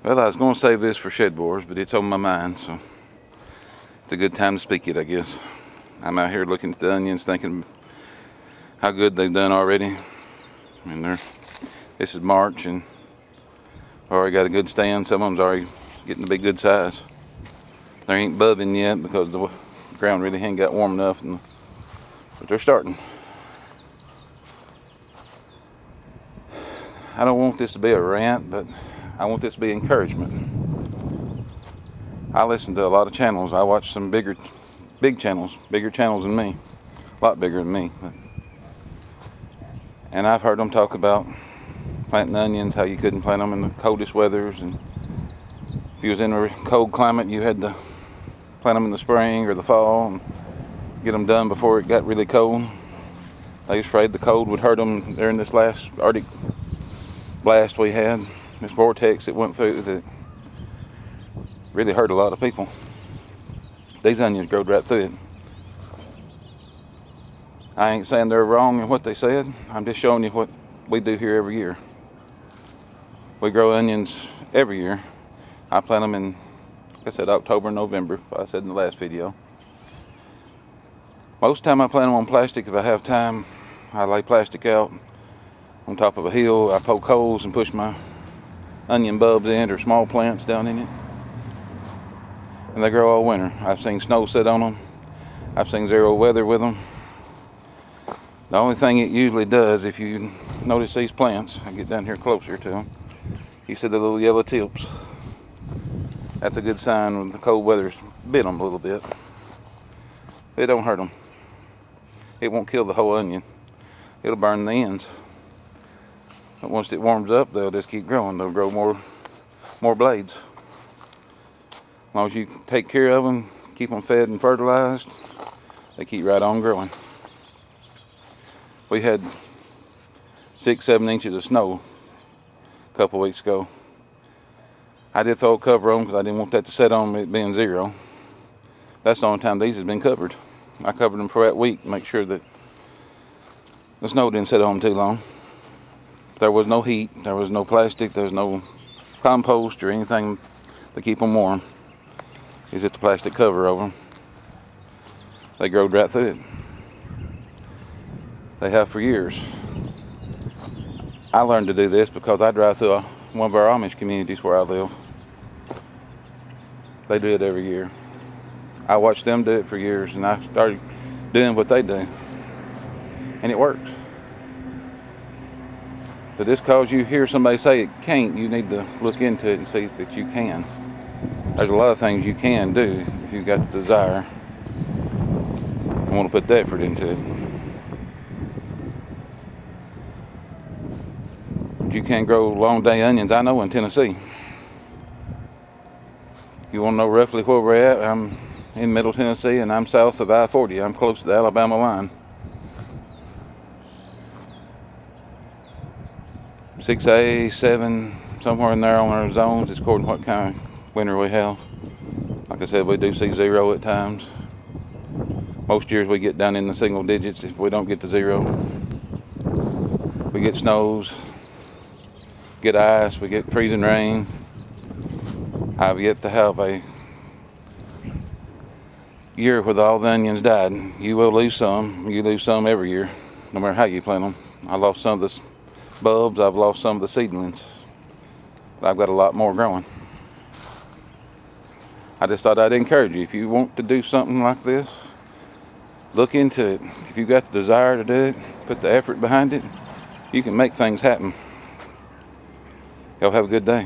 Well, I was going to save this for shed wars, but it's on my mind, so it's a good time to speak it, I guess. I'm out here looking at the onions, thinking how good they've done already. I mean, this is March, and already got a good stand. Some of them's already getting to be good size. They ain't bubbing yet because the ground really ain't got warm enough, but they're starting. I don't want this to be a rant, but I want this to be encouragement. I listen to a lot of channels. I watch some bigger channels than me, a lot bigger than me. And I've heard them talk about planting onions, how you couldn't plant them in the coldest weathers, and if you was in a cold climate, you had to plant them in the spring or the fall and get them done before it got really cold. They was afraid the cold would hurt them during this last Arctic blast we had, this vortex that went through that really hurt a lot of people. These onions growed right through it. I ain't saying they're wrong in what they said. I'm just showing you what we do here every year. We grow onions every year. I plant them in, like I said, October, November, I said in the last video. Most of the time I plant them on plastic. If I have time, I lay plastic out on top of a hill. I poke holes and push my onion bulbs in, or small plants down in it. And they grow all winter. I've seen snow sit on them. I've seen zero weather with them. The only thing it usually does, if you notice these plants, I get down here closer to them, you see the little yellow tips. That's a good sign when the cold weather's bit them a little bit. It don't hurt them. It won't kill the whole onion. It'll burn the ends. But once it warms up, they'll just keep growing. They'll grow more blades. As long as you take care of them, keep them fed and fertilized, they keep right on growing. We had 6-7 inches of snow a couple weeks ago. I did throw a cover on because I didn't want that to set on it being zero. That's the only time these has been covered. I covered them for that week to make sure that the snow didn't sit on them too long. There was no heat, there was no plastic, there was no compost or anything to keep them warm. It's just a plastic cover over them. They growed right through it. They have for years. I learned to do this because I drive through one of our Amish communities where I live. They do it every year. I watched them do it for years, and I started doing what they do. And it works. But just because you hear somebody say it can't, you need to look into it and see that you can. There's a lot of things you can do if you've got the desire and want to put the effort into it. You can grow long day onions, I know, in Tennessee. You want to know roughly where we're at? I'm in Middle Tennessee, and I'm south of I-40. I'm close to the Alabama line. 6A, 7, somewhere in there on our zones. It's according to what kind of winter we have. Like I said, we do see zero at times. Most years we get down in the single digits if we don't get to zero. We get snows, get ice, we get freezing rain. I've yet to have a year where all the onions died. You will lose some. You lose some every year, no matter how you plant them. I lost some of the bulbs, I've lost some of the seedlings, but I've got a lot more growing. I just thought I'd encourage you, if you want to do something like this, look into it. If you've got the desire to do it, put the effort behind it, you can make things happen. Y'all have a good day.